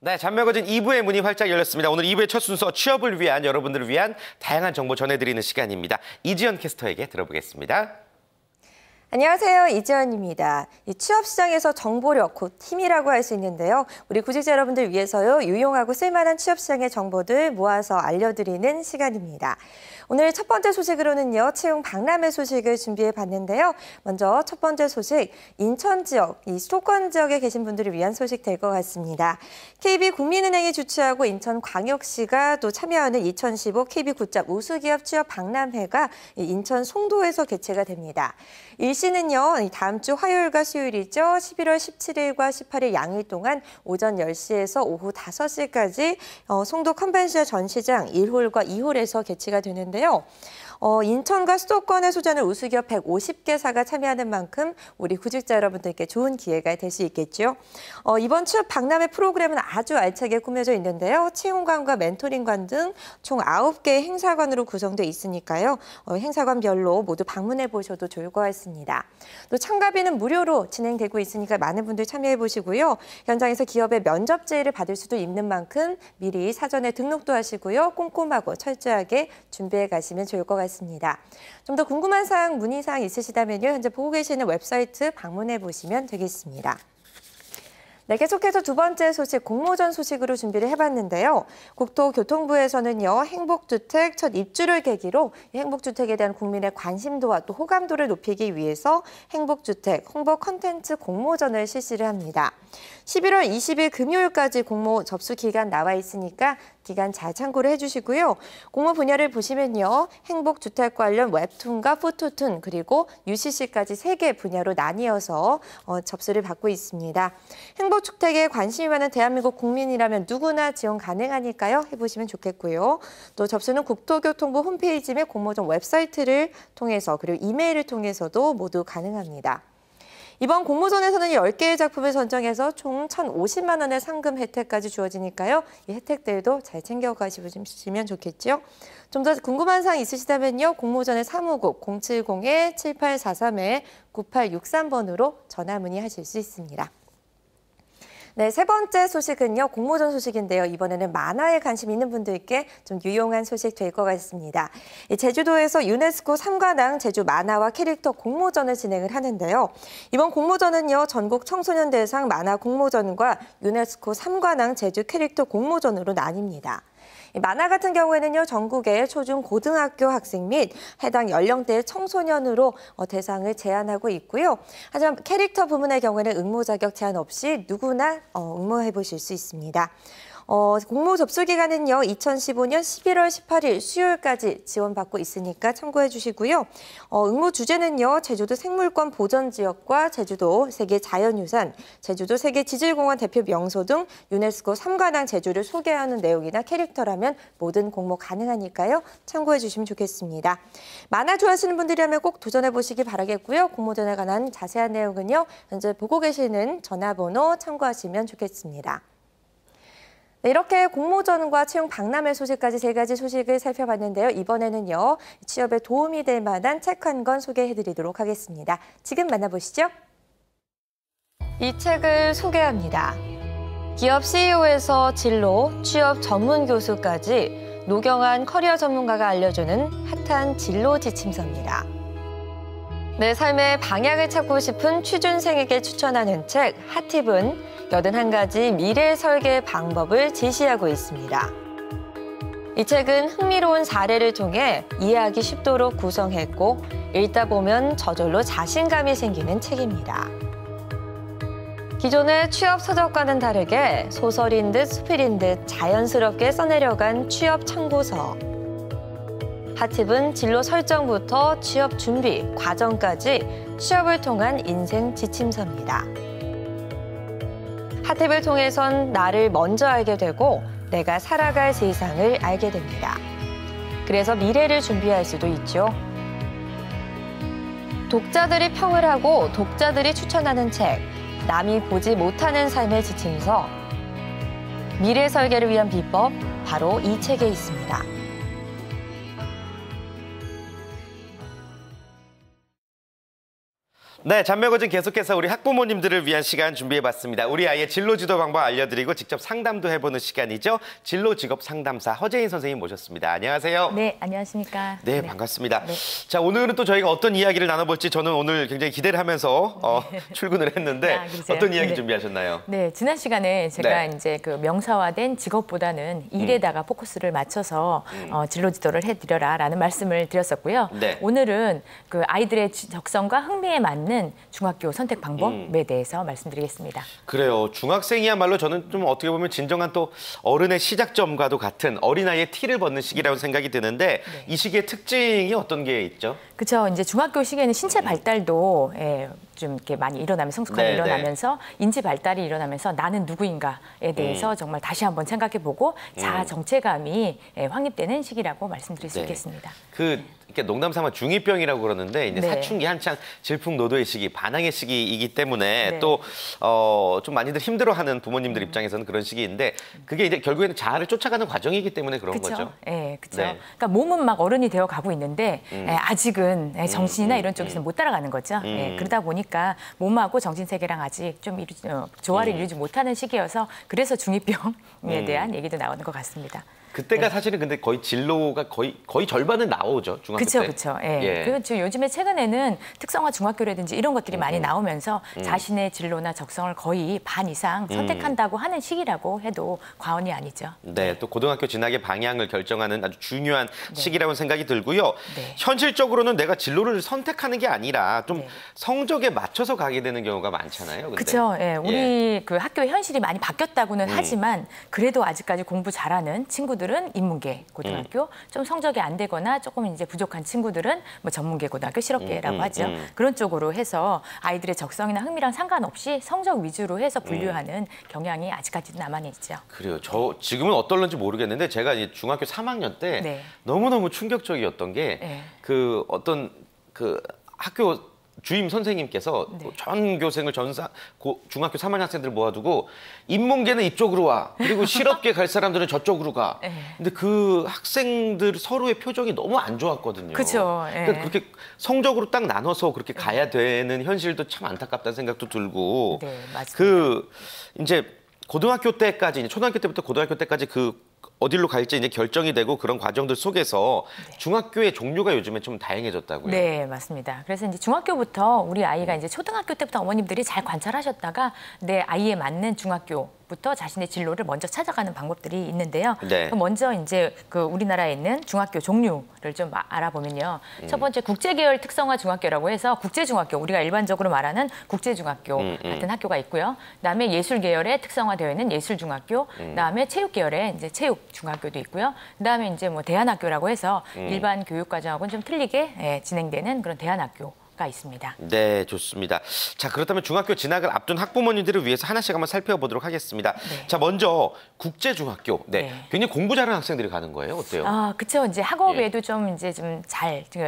네, 잔매거진 2부의 문이 활짝 열렸습니다. 오늘 2부의 첫 순서 취업을 위한 여러분들을 위한 다양한 정보 전해드리는 시간입니다. 이지연 캐스터에게 들어보겠습니다. 안녕하세요. 이지연입니다. 이 취업시장에서 정보력, 곧 힘이라고 할 수 있는데요. 우리 구직자 여러분들 위해서요. 유용하고 쓸만한 취업시장의 정보들 모아서 알려드리는 시간입니다. 오늘 첫 번째 소식으로는요. 채용 박람회 소식을 준비해봤는데요. 먼저 첫 번째 소식, 인천 지역, 이 수도권 지역에 계신 분들을 위한 소식 될 것 같습니다. KB국민은행이 주최하고 인천광역시가 또 참여하는 2015 KB 굿잡 우수기업 취업 박람회가 인천 송도에서 개최가 됩니다. 일시는요, 다음 주 화요일과 수요일이죠. 11월 17일과 18일 양일 동안 오전 10시에서 오후 5시까지 송도 컨벤션 전시장 1홀과 2홀에서 개최가 되는데요. 인천과 수도권에 소재하는 우수기업 150개사가 참여하는 만큼 우리 구직자 여러분들께 좋은 기회가 될 수 있겠죠. 이번 취업 박람회 프로그램은 아주 알차게 꾸며져 있는데요. 채용관과 멘토링관 등 총 9개의 행사관으로 구성돼 있으니까요. 행사관별로 모두 방문해 보셔도 좋을 것 같습니다. 또 참가비는 무료로 진행되고 있으니까 많은 분들 참여해 보시고요. 현장에서 기업의 면접 제의를 받을 수도 있는 만큼 미리 사전에 등록도 하시고요. 꼼꼼하고 철저하게 준비해 가시면 좋을 것 같습니다. 좀 더 궁금한 사항, 문의사항 있으시다면요. 현재 보고 계시는 웹사이트 방문해 보시면 되겠습니다. 네, 계속해서 두 번째 소식, 공모전 소식으로 준비를 해봤는데요. 국토교통부에서는요, 행복주택 첫 입주를 계기로 행복주택에 대한 국민의 관심도와 또 호감도를 높이기 위해서 행복주택 홍보 콘텐츠 공모전을 실시를 합니다. 11월 20일 금요일까지 공모 접수 기간 나와 있으니까 기간 잘 참고를 해주시고요. 공모 분야를 보시면요. 행복주택 관련 웹툰과 포토툰 그리고 UCC까지 3개 분야로 나뉘어서 접수를 받고 있습니다. 행복주택에 관심이 많은 대한민국 국민이라면 누구나 지원 가능하니까요. 해보시면 좋겠고요. 또 접수는 국토교통부 홈페이지 및 공모전 웹사이트를 통해서 그리고 이메일을 통해서도 모두 가능합니다. 이번 공모전에서는 10개의 작품을 선정해서 총 1,050만 원의 상금 혜택까지 주어지니까요. 이 혜택들도 잘 챙겨가시면 좋겠죠. 좀 더 궁금한 사항 있으시다면요. 공모전의 사무국 070-7843-9863번으로 전화 문의하실 수 있습니다. 네, 세 번째 소식은요. 공모전 소식인데요. 이번에는 만화에 관심 있는 분들께 좀 유용한 소식 될 것 같습니다. 제주도에서 유네스코 3관왕 제주 만화와 캐릭터 공모전을 진행을 하는데요. 이번 공모전은요. 전국 청소년 대상 만화 공모전과 유네스코 3관왕 제주 캐릭터 공모전으로 나뉩니다. 만화 같은 경우에는요, 전국의 초중 고등학교 학생 및 해당 연령대의 청소년으로 대상을 제한하고 있고요. 하지만 캐릭터 부문의 경우에는 응모 자격 제한 없이 누구나 응모해 보실 수 있습니다. 공모 접수 기간은요, 2015년 11월 18일 수요일까지 지원받고 있으니까 참고해 주시고요. 응모 주제는요, 제주도 생물권 보전 지역과 제주도 세계 자연유산, 제주도 세계 지질공원 대표 명소 등 유네스코 3관왕 제주를 소개하는 내용이나 캐릭터라면 모든 공모 가능하니까요. 참고해 주시면 좋겠습니다. 만화 좋아하시는 분들이라면 꼭 도전해 보시기 바라겠고요. 공모전에 관한 자세한 내용은요, 현재 보고 계시는 전화번호 참고하시면 좋겠습니다. 네, 이렇게 공모전과 채용 박람회 소식까지 3가지 소식을 살펴봤는데요. 이번에는요, 취업에 도움이 될 만한 책 한 권 소개해드리도록 하겠습니다. 지금 만나보시죠. 이 책을 소개합니다. 기업 CEO에서 진로, 취업 전문 교수까지 노경한 커리어 전문가가 알려주는 핫한 진로 지침서입니다. 내 삶의 방향을 찾고 싶은 취준생에게 추천하는 책 핫팁은 81가지 미래 설계 방법을 제시하고 있습니다. 이 책은 흥미로운 사례를 통해 이해하기 쉽도록 구성했고 읽다 보면 저절로 자신감이 생기는 책입니다. 기존의 취업 서적과는 다르게 소설인 듯 수필인 듯 자연스럽게 써내려간 취업 참고서. 핫팁은 진로 설정부터 취업 준비, 과정까지 취업을 통한 인생 지침서입니다. 핫팁을 통해선 나를 먼저 알게 되고 내가 살아갈 세상을 알게 됩니다. 그래서 미래를 준비할 수도 있죠. 독자들이 평을 하고 독자들이 추천하는 책, 남이 보지 못하는 삶의 지침서. 미래 설계를 위한 비법, 바로 이 책에 있습니다. 네, 잔매거진 계속해서 우리 학부모님들을 위한 시간 준비해봤습니다. 우리 아이의 진로 지도 방법 알려드리고 직접 상담도 해보는 시간이죠. 진로 직업 상담사 허재인 선생님 모셨습니다. 안녕하세요. 네, 안녕하십니까. 네, 반갑습니다. 네. 자, 오늘은 또 저희가 어떤 이야기를 나눠볼지 저는 오늘 굉장히 기대를 하면서 출근을 했는데 어떤 이야기 준비하셨나요? 네, 지난 시간에 제가 이제 그 명사화된 직업보다는 일에다가 포커스를 맞춰서 진로 지도를 해드려라라는 말씀을 드렸었고요. 네. 오늘은 그 아이들의 적성과 흥미에 맞는 중학교 선택 방법에 대해서 말씀드리겠습니다. 그래요. 중학생이야말로 저는 좀 어떻게 보면 진정한 또 어른의 시작점과도 같은 어린아이의 티를 벗는 시기라고 생각이 드는데 이 시기의 특징이 어떤 게 있죠? 그렇죠. 이제 중학교 시기에는 신체 발달도 좀 이렇게 많이 일어나면 성숙함이 일어나면서 인지 발달이 일어나면서 나는 누구인가에 대해서 정말 다시 한번 생각해보고 자아 정체감이 확립되는 시기라고 말씀드릴 수 있겠습니다. 이렇게 농담삼아 중2병이라고 그러는데 이제 사춘기 한창 질풍노도의 시기, 반항의 시기이기 때문에 또 좀 많이들 힘들어하는 부모님들 입장에서는 그런 시기인데 그게 이제 결국에는 자아를 쫓아가는 과정이기 때문에 그런 거죠. 네, 그렇죠. 그러니까 몸은 막 어른이 되어 가고 있는데 아직은 정신이나 이런 쪽에서는 못 따라가는 거죠. 그러다 보니까 몸하고 정신 세계랑 아직 좀 조화를 이루지 못하는 시기여서 그래서 중2병에 대한 얘기도 나오는 것 같습니다. 그때가 사실은 근데 거의 진로가 거의 절반은 나오죠, 중학교 때. 그렇죠. 그리고 지금 요즘에 최근에는 특성화 중학교라든지 이런 것들이 많이 나오면서 자신의 진로나 적성을 거의 반 이상 선택한다고 하는 시기라고 해도 과언이 아니죠. 네, 또 고등학교 진학의 방향을 결정하는 아주 중요한 시기라고 생각이 들고요. 현실적으로는 내가 진로를 선택하는 게 아니라 좀 성적에 맞춰서 가게 되는 경우가 많잖아요. 그렇죠. 우리 그 학교의 현실이 많이 바뀌었다고는 하지만 그래도 아직까지 공부 잘하는 친구들은 인문계 고등학교, 좀 성적이 안 되거나 조금 이제 부족한 친구들은 뭐 전문계 고등학교, 실업계라고 하죠. 그런 쪽으로 해서 아이들의 적성이나 흥미랑 상관없이 성적 위주로 해서 분류하는 경향이 아직까지도 남아있죠. 그래요. 저 지금은 어떨런지 모르겠는데 제가 이제 중학교 3학년 때 너무너무 충격적이었던 게 그 어떤 그 학교 주임 선생님께서 전 교생을 중학교 3학년 학생들을 모아두고 인문계는 이쪽으로 와. 그리고 실업계 갈 사람들은 저쪽으로 가. 근데 그 학생들 서로의 표정이 너무 안 좋았거든요. 그렇죠. 그러니까 그렇게 성적으로 딱 나눠서 그렇게 가야 되는 현실도 참 안타깝다는 생각도 들고. 맞습니다. 이제 고등학교 때까지 초등학교 때부터 고등학교 때까지 어디로 갈지 이제 결정이 되고 그런 과정들 속에서 중학교의 종류가 요즘에 좀 다양해졌다고요. 네, 맞습니다. 그래서 이제 중학교부터 우리 아이가 이제 초등학교 때부터 어머님들이 잘 관찰하셨다가 내 아이에 맞는 중학교부터 자신의 진로를 먼저 찾아가는 방법들이 있는데요. 먼저 이제 그 우리나라에 있는 중학교 종류를 좀 알아보면요. 첫 번째 국제계열 특성화 중학교라고 해서 국제중학교, 우리가 일반적으로 말하는 국제중학교 같은 학교가 있고요. 그다음에 예술계열에 특성화되어 있는 예술중학교, 그다음에 체육계열에 이제 체육중학교도 있고요. 그다음에 이제 뭐 대안학교라고 해서 일반 교육과정하고는 좀 틀리게 진행되는 그런 대안학교가 있습니다. 네, 좋습니다. 자, 그렇다면 중학교 진학을 앞둔 학부모님들을 위해서 하나씩 한번 살펴보도록 하겠습니다. 자, 먼저 국제중학교. 굉장히 공부 잘하는 학생들이 가는 거예요? 어때요? 그렇죠. 이제 학업에도 좀 이제 좀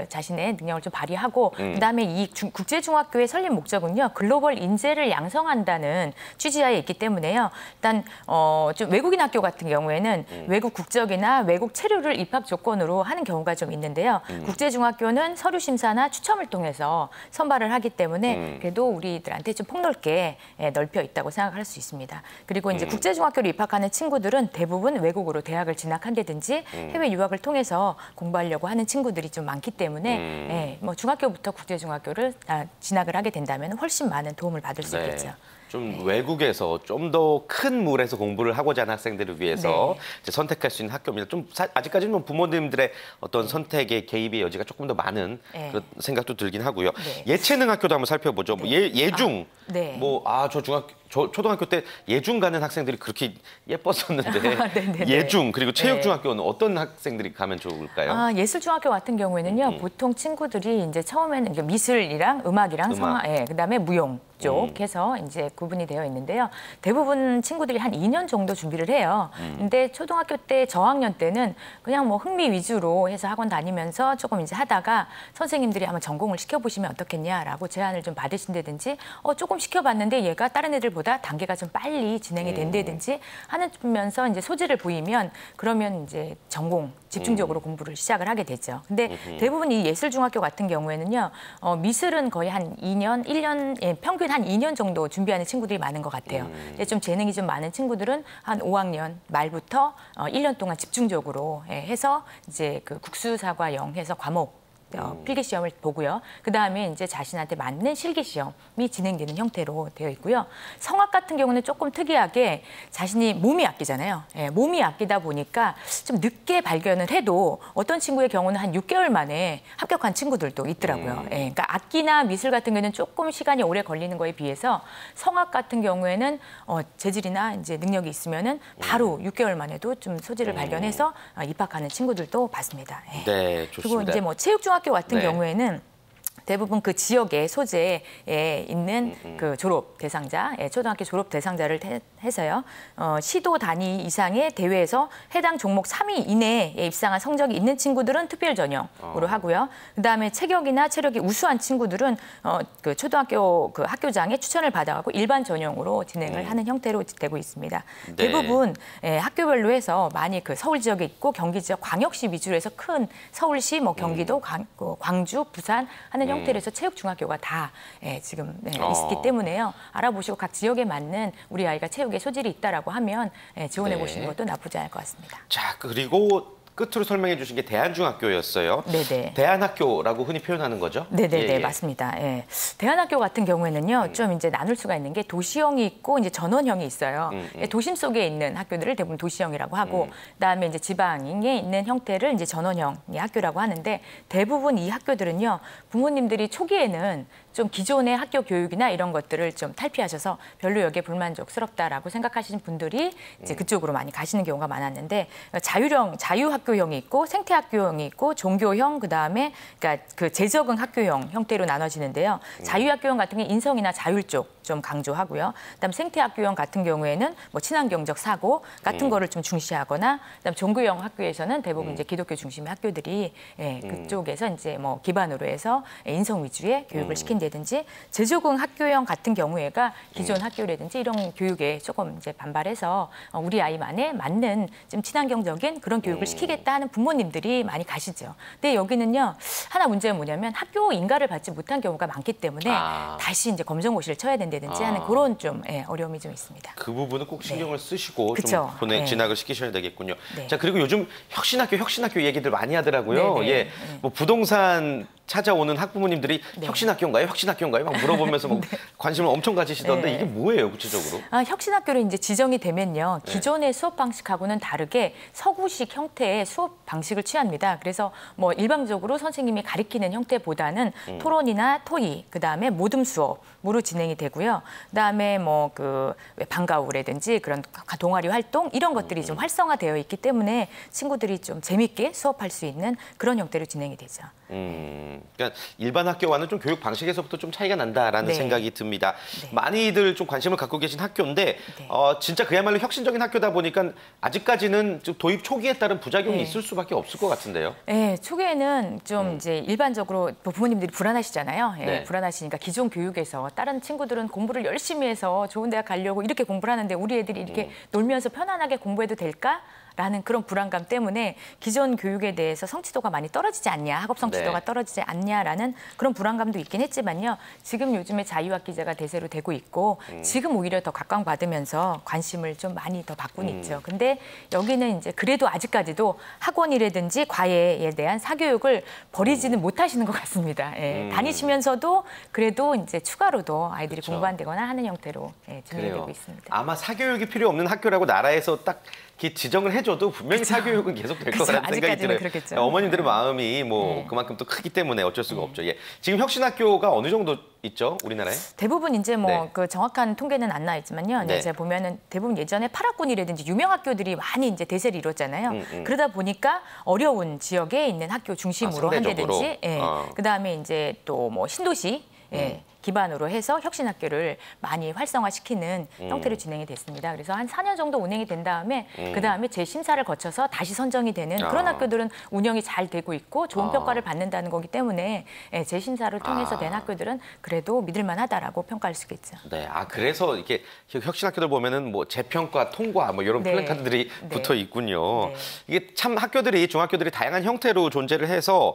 자신의 능력을 좀 발휘하고 그다음에 이 국제중학교의 설립 목적은요. 글로벌 인재를 양성한다는 취지하에 있기 때문에요. 일단 좀 외국인 학교 같은 경우에는 외국 국적이나 외국 체류를 입학 조건으로 하는 경우가 좀 있는데요. 국제중학교는 서류 심사나 추첨을 통해서 선발을 하기 때문에 그래도 우리들한테 좀 폭넓게 넓혀 있다고 생각할 수 있습니다. 그리고 이제 국제중학교로 입학하는 친구들은 대부분 외국으로 대학을 진학한다든지 해외 유학을 통해서 공부하려고 하는 친구들이 좀 많기 때문에 뭐 중학교부터 국제중학교를 진학을 하게 된다면 훨씬 많은 도움을 받을 수 있겠죠. 좀 외국에서 좀 더 큰 물에서 공부를 하고자 하는 학생들을 위해서 이제 선택할 수 있는 학교입니다. 좀 아직까지는 부모님들의 어떤 선택의 개입의 여지가 조금 더 많은 그런 생각도 들긴 하고요. 예체능 학교도 한번 살펴보죠. 뭐 예중, 저 초등학교 때 예중 가는 학생들이 그렇게 예뻤었는데 예중 그리고 체육중학교는 어떤 학생들이 가면 좋을까요? 예술중학교 같은 경우에는요. 보통 친구들이 이제 처음에는 미술이랑 음악이랑 그다음에 무용 쪽 해서 이제 구분이 되어 있는데요. 대부분 친구들이 한 2년 정도 준비를 해요. 근데 초등학교 때 저학년 때는 그냥 뭐 흥미 위주로 해서 학원 다니면서 조금 이제 하다가 선생님들이 한번 전공을 시켜보시면 어떻겠냐라고 제안을 좀 받으신다든지 조금 시켜봤는데 얘가 다른 애들보다 단계가 좀 빨리 진행이 된다든지 하면서 이제 소질을 보이면 그러면 이제 전공 집중적으로 공부를 시작을 하게 되죠. 근데 대부분 이 예술중학교 같은 경우에는요. 미술은 거의 한 2년, 1년, 예, 평균 한 2년 정도 준비하는 친구들이 많은 것 같아요. 좀 재능이 좀 많은 친구들은 한 5학년 말부터 1년 동안 집중적으로 해서 이제 그 국수사과영 해서 과목 필기 시험을 보고요. 그다음에 이제 자신한테 맞는 실기 시험이 진행되는 형태로 되어 있고요. 성악 같은 경우는 조금 특이하게 자신이 몸이 악기잖아요. 예, 몸이 악기다 보니까 좀 늦게 발견을 해도 어떤 친구의 경우는 한 6개월 만에 합격한 친구들도 있더라고요. 예, 그러니까 악기나 미술 같은 경우는 조금 시간이 오래 걸리는 거에 비해서 성악 같은 경우에는 재질이나 이제 능력이 있으면은 바로 6개월 만에도 좀 소질을 발견해서 입학하는 친구들도 봤습니다. 예. 네, 좋습니다. 그리고 이제 뭐 체육중학교 같은 네. 경우에는 대부분 그 지역의 소재에 있는 그 졸업 대상자, 초등학교 졸업 대상자를 해서요. 시도 단위 이상의 대회에서 해당 종목 3위 이내에 입상한 성적이 있는 친구들은 특별 전형으로 하고요. 그다음에 체격이나 체력이 우수한 친구들은 그 초등학교 그 학교장의 추천을 받아가고 일반 전형으로 진행을 하는 형태로 되고 있습니다. 네. 대부분 학교별로 해서 많이 그 서울 지역에 있고 경기 지역, 광역시 위주로 해서 큰 서울시, 뭐 경기도, 광주, 부산 하는 형태로 해서 체육중학교가 다 지금 있기 때문에요. 알아보시고 각 지역에 맞는 우리 아이가 체육에 소질이 있다라고 하면 지원해 보시는 것도 나쁘지 않을 것 같습니다. 자, 그리고 끝으로 설명해 주신 게 대한중학교였어요. 네네. 대한학교라고 흔히 표현하는 거죠? 네네네, 맞습니다. 예. 대한학교 같은 경우에는요, 좀 이제 나눌 수가 있는 게 도시형이 있고 이제 전원형이 있어요. 도심 속에 있는 학교들을 대부분 도시형이라고 하고, 그다음에 이제 지방에 있는 형태를 이제 전원형의 학교라고 하는데 대부분 이 학교들은요, 부모님들이 초기에는 좀 기존의 학교 교육이나 이런 것들을 좀 탈피하셔서 별로 여기에 불만족스럽다라고 생각하시는 분들이 이제 그쪽으로 많이 가시는 경우가 많았는데 자유학교형이 있고 생태학교형이 있고 종교형 그다음에 그러니까 그 재적응 학교형 형태로 나눠지는데요. 자유학교형 같은 게 인성이나 자율 쪽 좀 강조하고요. 그다음 생태학교형 같은 경우에는 뭐 친환경적 사고 같은 거를 좀 중시하거나 그다음 종교형 학교에서는 대부분 이제 기독교 중심의 학교들이 그쪽에서 이제 뭐 기반으로 해서 인성 위주의 교육을 시킨다든지 재적응 학교형 같은 경우에가 기존 학교라든지 이런 교육에 조금 이제 반발해서 우리 아이만에 맞는 좀 친환경적인 그런 교육을 시키겠다 하는 부모님들이 많이 가시죠. 근데 여기는요 하나 문제가 뭐냐면 학교 인가를 받지 못한 경우가 많기 때문에 다시 이제 검정고시를 쳐야 된다든지 하는 그런 좀 어려움이 좀 있습니다. 그 부분은 꼭 신경을 쓰시고 그쵸? 좀 진학을 시키셔야 되겠군요. 네. 자, 그리고 요즘 혁신학교 얘기들 많이 하더라고요. 네네. 예, 뭐 부동산 찾아오는 학부모님들이 혁신학교인가요? 막 물어보면서 막 관심을 엄청 가지시던데 이게 뭐예요, 구체적으로? 혁신학교를 이제 지정이 되면요. 기존의 수업 방식하고는 다르게 서구식 형태의 수업 방식을 취합니다. 그래서 뭐 일방적으로 선생님이 가리키는 형태보다는 토론이나 토의, 그다음에 모듬 수업으로 진행이 되고요. 그다음에 뭐 그 방과후라든지 그런 동아리 활동 이런 것들이 좀 활성화되어 있기 때문에 친구들이 좀 재밌게 수업할 수 있는 그런 형태로 진행이 되죠. 그러니까 일반 학교와는 좀 교육 방식에서부터 좀 차이가 난다라는 생각이 듭니다. 네. 많이들 좀 관심을 갖고 계신 학교인데 진짜 그야말로 혁신적인 학교다 보니까 아직까지는 좀 도입 초기에 따른 부작용이 있을 수밖에 없을 것 같은데요. 네, 초기에는 좀 이제 일반적으로 부모님들이 불안하시잖아요. 네. 불안하시니까 기존 교육에서 다른 친구들은 공부를 열심히 해서 좋은 대학 가려고 이렇게 공부를 하는데 우리 애들이 이렇게 놀면서 편안하게 공부해도 될까? 라는 그런 불안감 때문에 기존 교육에 대해서 성취도가 많이 떨어지지 않냐, 학업 성취도가 떨어지지 않냐라는 그런 불안감도 있긴 했지만요. 지금 요즘에 자유학기제가 대세로 되고 있고 지금 오히려 더 각광받으면서 관심을 좀 많이 더 받고 있죠. 근데 여기는 이제 그래도 아직까지도 학원이라든지 과외에 대한 사교육을 버리지는 못하시는 것 같습니다. 다니시면서도 그래도 이제 추가로도 아이들이 공부한다거나 하는 형태로 진행되고 있습니다. 아마 사교육이 필요 없는 학교라고 나라에서 딱 지정을 해줘도 분명히 사교육은 계속 될 거라는 생각이 들어요. 그렇겠죠. 어머님들의 마음이 뭐 그만큼 또 크기 때문에 어쩔 수가 없죠. 예. 지금 혁신학교가 어느 정도 있죠, 우리나라에? 대부분 이제 뭐 그 정확한 통계는 안 나와 있지만요. 제가 보면은 대부분 예전에 파락군이라든지 유명 학교들이 많이 이제 대세를 이뤘잖아요. 그러다 보니까 어려운 지역에 있는 학교 중심으로 한다든지, 그다음에 이제 또 뭐 신도시. 기반으로 해서 혁신학교를 많이 활성화시키는 형태로 진행이 됐습니다. 그래서 한 4년 정도 운행이 된 다음에 그다음에 재심사를 거쳐서 다시 선정이 되는 그런 학교들은 운영이 잘 되고 있고 좋은 평가를 받는다는 거기 때문에 재심사를 통해서 된 학교들은 그래도 믿을만하다라고 평가할 수 있겠죠. 네, 그래서 이렇게 혁신학교들 보면은 뭐 재평가, 통과 뭐 이런 플래카드들이 붙어 있군요. 네. 이게 참 학교들이 중학교들이 다양한 형태로 존재를 해서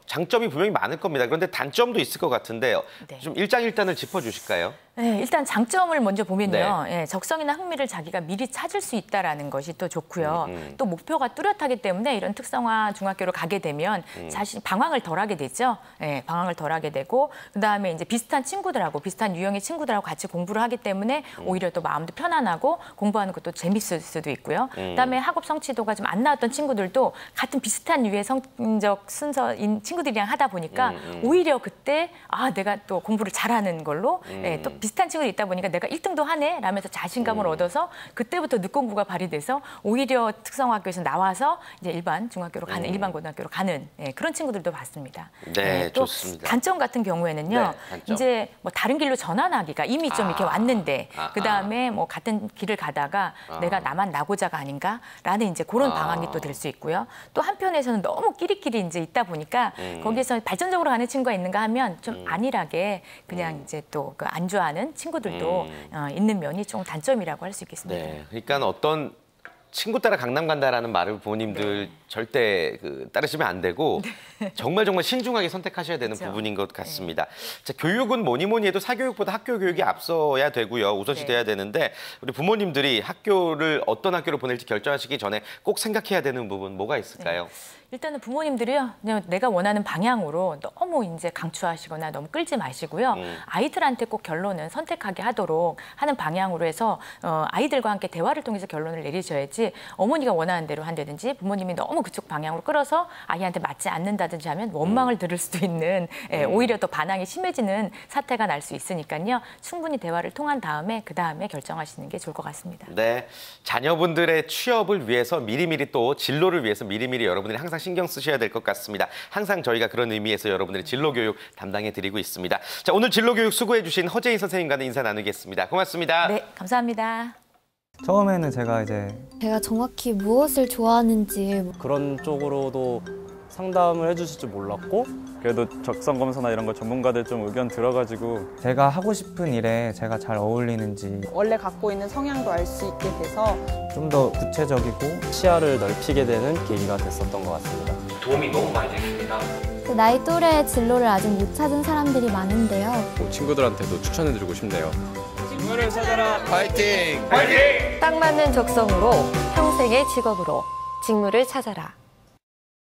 장점이 분명히 많을 겁니다. 그런데 단점도 있을 것 같은데 좀 일장일단을 짚어주실까요? 네, 일단 장점을 먼저 보면요. 네. 적성이나 흥미를 자기가 미리 찾을 수 있다라는 것이 또 좋고요. 또 목표가 뚜렷하기 때문에 이런 특성화 중학교로 가게 되면 자신 방황을 덜하게 되죠. 방황을 덜하게 되고 그다음에 이제 비슷한 친구들하고 비슷한 유형의 친구들하고 같이 공부를 하기 때문에 오히려 또 마음도 편안하고 공부하는 것도 재밌을 수도 있고요. 그다음에 학업 성취도가 좀 안 나왔던 친구들도 같은 비슷한 유의 성적 순서인 친구들이랑 하다 보니까 오히려 그때 내가 또 공부를 잘하는 걸로 또 비슷한 친구들이 있다 보니까 내가 1등도 하네 라면서 자신감을 얻어서 그때부터 늦공부가 발휘돼서 오히려 특성화학교에서 나와서 이제 일반 중학교로 가는 일반 고등학교로 가는 그런 친구들도 봤습니다. 네, 또 좋습니다. 단점 같은 경우에는요. 단점. 이제 뭐 다른 길로 전환하기가 이미 좀 이렇게 왔는데 그다음에 뭐 같은 길을 가다가 내가 나만 나고자가 아닌가라는 이제 그런 방황이 또 될 수 있고요. 또 한편에서는 너무 끼리끼리 이제 있다 보니까 거기에서 발전적으로 가는 친구가 있는가 하면 좀 안일하게 그냥 이제 또 그 안주하는 친구들도 있는 면이 좀 단점이라고 할 수 있겠습니다. 네, 그러니까 어떤 친구 따라 강남 간다라는 말을 부모님들 절대 따르시면 안 되고 정말 신중하게 선택하셔야 되는 부분인 것 같습니다. 자, 교육은 뭐니 해도 사교육보다 학교 교육이 앞서야 되고요. 우선시 돼야 되는데 우리 부모님들이 학교를 어떤 학교로 보낼지 결정하시기 전에 꼭 생각해야 되는 부분 뭐가 있을까요? 일단은 부모님들이요, 그냥 내가 원하는 방향으로 너무 이제 강추하시거나 너무 끌지 마시고요. 아이들한테 꼭 결론은 선택하게 하도록 하는 방향으로 해서 아이들과 함께 대화를 통해서 결론을 내리셔야지 어머니가 원하는 대로 한다든지 부모님이 너무 그쪽 방향으로 끌어서 아이한테 맞지 않는다든지 하면 원망을 들을 수도 있는 오히려 더 반항이 심해지는 사태가 날 수 있으니까요. 충분히 대화를 통한 다음에 그다음에 결정하시는 게 좋을 것 같습니다. 네, 자녀분들의 취업을 위해서 미리미리 또 진로를 위해서 미리미리 여러분들이 항상 신경 쓰셔야 될 것 같습니다. 항상 저희가 그런 의미에서 여러분들의 진로 교육 담당해 드리고 있습니다. 자, 오늘 진로 교육 수고해 주신 허재인 선생님과는 인사 나누겠습니다. 고맙습니다. 네, 감사합니다. 처음에는 제가 정확히 무엇을 좋아하는지 그런 쪽으로도 상담을 해주실 줄 몰랐고 그래도 적성검사나 이런 거 전문가들 좀 의견 들어가지고 제가 하고 싶은 일에 제가 잘 어울리는지 원래 갖고 있는 성향도 알 수 있게 돼서 좀 더 구체적이고 시야를 넓히게 되는 계기가 됐었던 것 같습니다. 도움이 너무 많이 됐습니다. 나이 또래의 진로를 아직 못 찾은 사람들이 많은데요. 친구들한테도 추천해드리고 싶네요. 직무를 찾아라. 파이팅! 딱 맞는 적성으로 평생의 직업으로 직무를 찾아라.